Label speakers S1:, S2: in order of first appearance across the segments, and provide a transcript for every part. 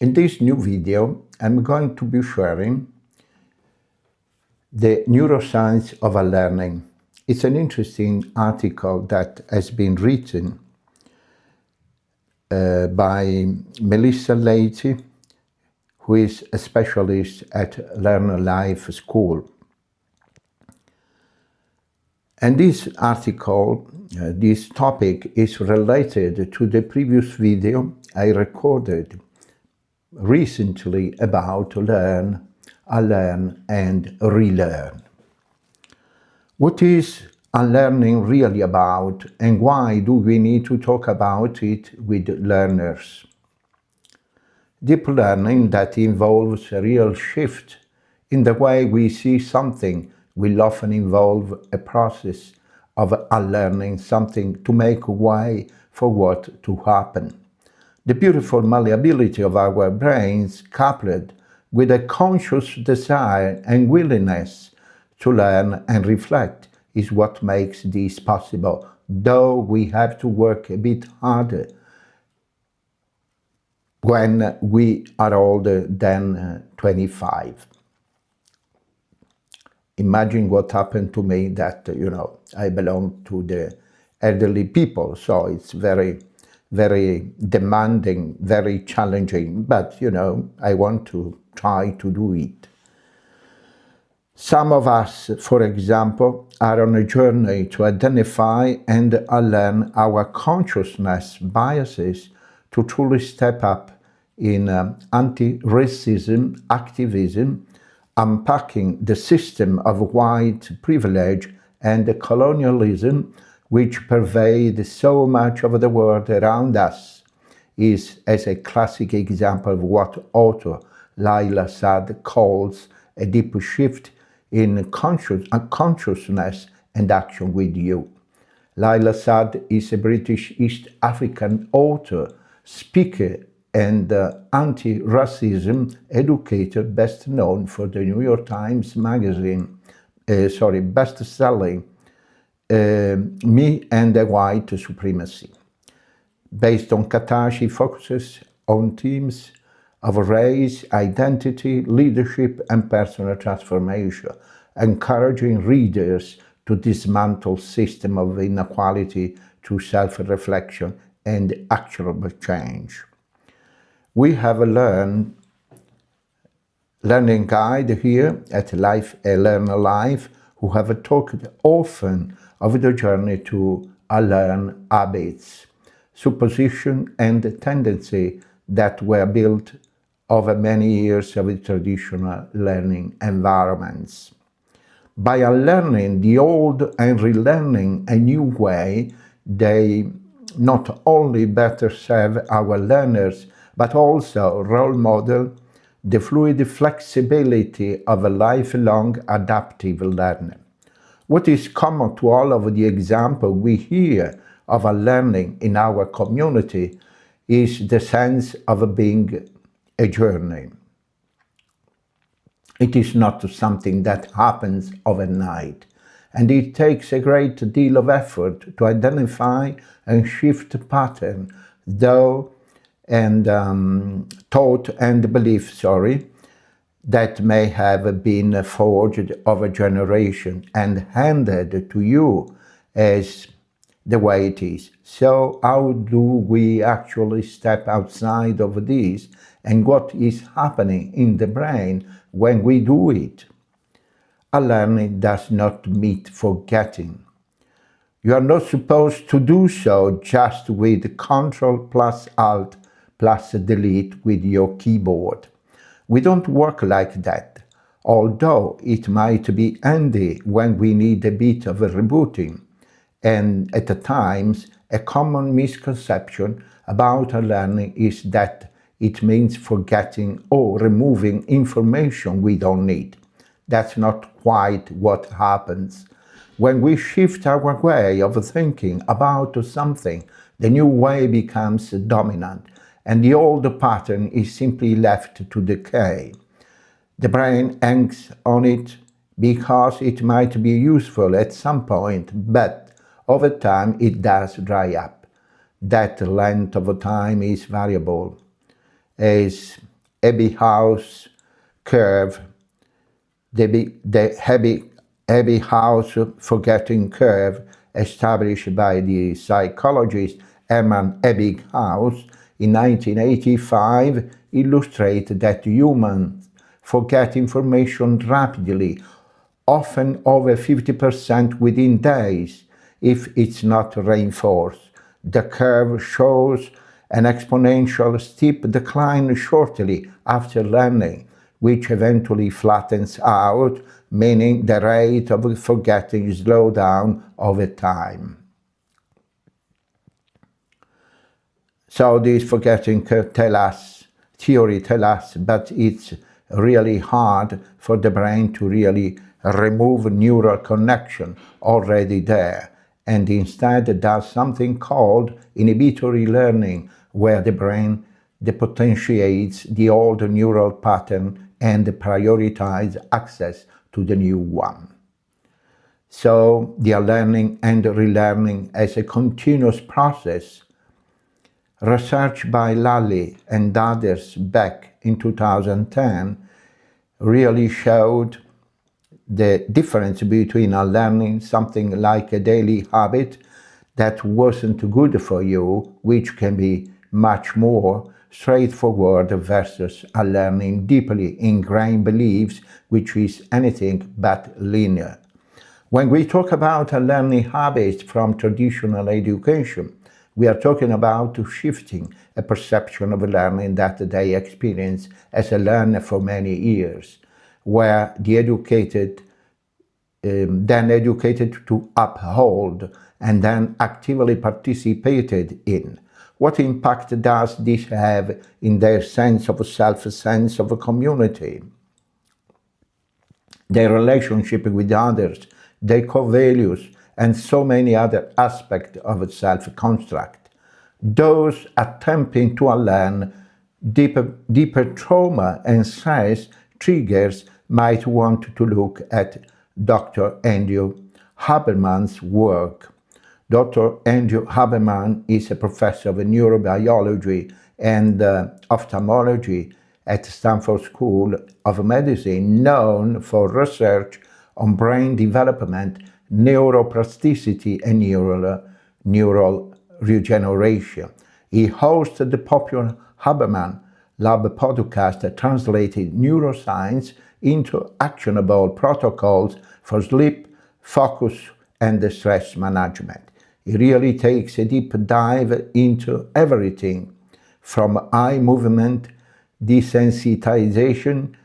S1: In this new video, I'm going to be sharing the Neuroscience of Unlearning. It's an interesting article that has been written by Melissa Leite, who is a specialist at Learn Life School. And this article, this topic is related to the previous video I recorded recently about learn, unlearn, and relearn. What is unlearning really about, and why do we need to talk about it with learners? Deep learning that involves a real shift in the way we see something will often involve a process of unlearning something to make way for what to happen. The beautiful malleability of our brains, coupled with a conscious desire and willingness to learn and reflect, is what makes this possible, though we have to work a bit harder when we are older than 25. Imagine what happened to me that, I belong to the elderly people, so it's very, very demanding, very challenging, but, I want to try to do it. Some of us, for example, are on a journey to identify and unlearn our consciousness biases to truly step up in anti-racism activism, unpacking the system of white privilege and colonialism which pervade so much of the world around us, is as a classic example of what author Layla Saad calls a deep shift in consciousness and action with you. Layla Saad is a British East African author, speaker, and anti-racism educator, best known for the New York Times magazine, best-selling Me and the White Supremacy. Based on Qatar, she focuses on themes of race, identity, leadership, and personal transformation, encouraging readers to dismantle system of inequality through self-reflection and actionable change. We have a learning guide here at Learn Life, who have talked often of the journey to unlearn habits, supposition, and tendency that were built over many years of traditional learning environments. By unlearning the old and relearning a new way, they not only better serve our learners, but also role model the fluid flexibility of a lifelong adaptive learner. What is common to all of the examples we hear of unlearning in our community is the sense of being a journey. It is not something that happens overnight, and it takes a great deal of effort to identify and shift pattern, thought and belief, that may have been forged over generation and handed to you as the way it is. So how do we actually step outside of this, and what is happening in the brain when we do it? Unlearning does not mean forgetting. You are not supposed to do so just with Ctrl plus Alt plus Delete with your keyboard. We don't work like that, although it might be handy when we need a bit of a rebooting. And at times, a common misconception about unlearning is that it means forgetting or removing information we don't need. That's not quite what happens. When we shift our way of thinking about something, the new way becomes dominant, and the old pattern is simply left to decay. The brain hangs on it because it might be useful at some point, but over time it does dry up. That length of time is variable. is Ebbinghaus curve, the Ebbinghaus forgetting curve established by the psychologist Hermann Ebbinghaus in 1985 illustrates that humans forget information rapidly, often over 50% within days, if it's not reinforced. The curve shows an exponential steep decline shortly after learning, which eventually flattens out, meaning the rate of forgetting slows down over time. So this forgetting theory tells us, but it's really hard for the brain to really remove neural connection already there, and instead does something called inhibitory learning, where the brain depotentiates the old neural pattern and prioritizes access to the new one. So the unlearning and relearning as a continuous process. Research by Lally and others back in 2010 really showed the difference between unlearning something like a daily habit that wasn't good for you, which can be much more straightforward, versus unlearning deeply ingrained beliefs, which is anything but linear. When we talk about unlearning habits from traditional education, we are talking about shifting a perception of learning that they experience as a learner for many years, where the educated, then educated to uphold, and then actively participated in. What impact does this have in their sense of self, sense of community, their relationship with others, their core values, and so many other aspects of self-construct? Those attempting to unlearn deeper trauma and stress triggers might want to look at Dr. Andrew Haberman's work. Dr. Andrew Haberman is a professor of neurobiology and ophthalmology at Stanford School of Medicine, known for research on brain development, neuroplasticity, and neural regeneration. He hosted the popular Haberman Lab podcast that translated neuroscience into actionable protocols for sleep, focus, and stress management. He really takes a deep dive into everything from eye movement desensitization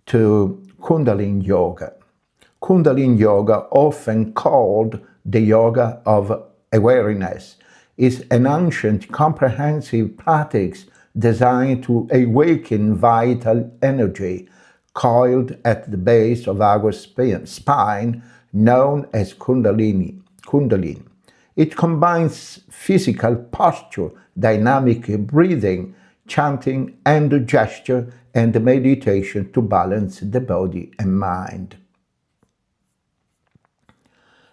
S1: to Kundalini yoga. Kundalini yoga, often called the yoga of awareness, is an ancient, comprehensive practice designed to awaken vital energy coiled at the base of our spine, known as Kundalini. It combines physical posture, dynamic breathing, chanting, and gesture, and meditation to balance the body and mind.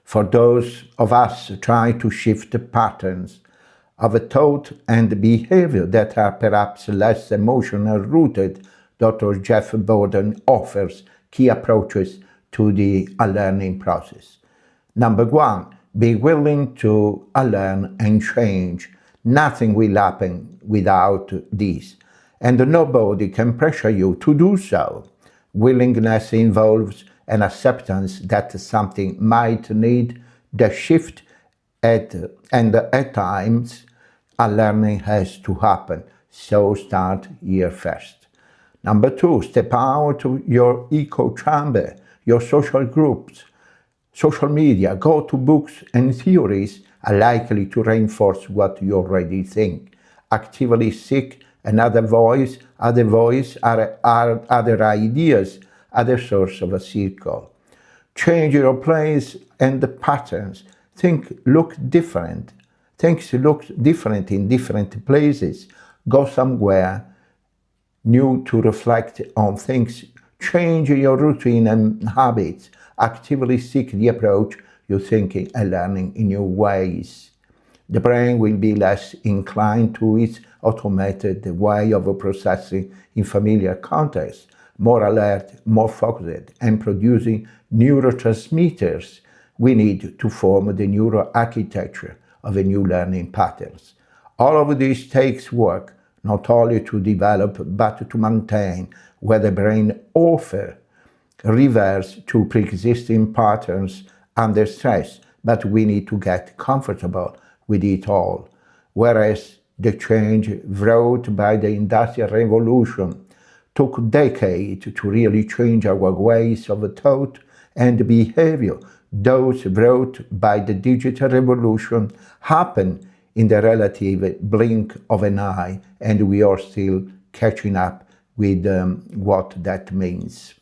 S1: For those of us trying to shift the patterns of thought and behavior that are perhaps less emotional rooted, Dr. Jeff Borden offers key approaches to the unlearning process. Number one, be willing to unlearn and change. Nothing will happen without this, and nobody can pressure you to do so. Willingness involves an acceptance that something might need the shift, and at times unlearning has to happen, so start here first. Number two, step out of your echo chamber, your social groups. Social media, go-to books and theories are likely to reinforce what you already think. Actively seek another voice, other ideas, other source of a circle. Change your place and the patterns. Things look different in different places. Go somewhere new to reflect on things. Change your routine and habits. Actively seek the approach you're thinking and learning in new ways. The brain will be less inclined to its automated way of processing in familiar contexts, more alert, more focused, and producing neurotransmitters we need to form the neuroarchitecture of a new learning patterns. All of this takes work, not only to develop, but to maintain where the brain offers reverse to pre-existing patterns under stress, but we need to get comfortable with it all. Whereas the change wrought by the Industrial Revolution took decades to really change our ways of thought and behavior, those wrought by the digital revolution happened in the relative blink of an eye, and we are still catching up with what that means.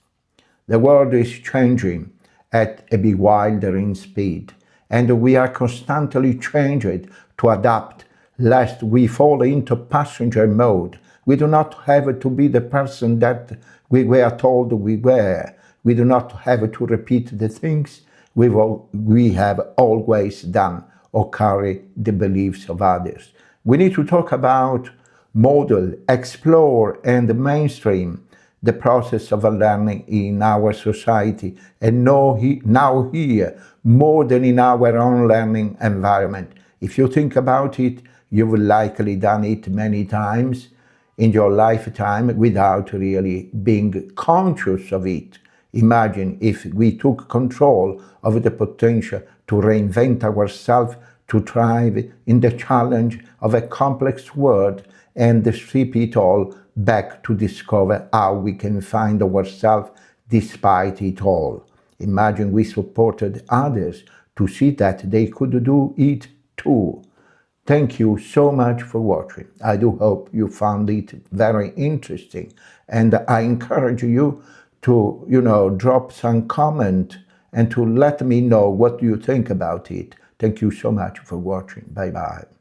S1: The world is changing at a bewildering speed, and we are constantly changing to adapt, lest we fall into passenger mode. We do not have to be the person that we were told we were. We do not have to repeat the things we have always done or carry the beliefs of others. We need to talk about, model, explore, and mainstream the process of unlearning in our society, and now here, more than in our own learning environment. If you think about it, you've likely done it many times in your lifetime without really being conscious of it. Imagine if we took control of the potential to reinvent ourselves, to thrive in the challenge of a complex world, and strip it all back to discover how we can find ourselves despite it all. Imagine we supported others to see that they could do it too. Thank you so much for watching. I do hope you found it very interesting, and I encourage you to, drop some comment and to let me know what you think about it. Thank you so much for watching. Bye-bye.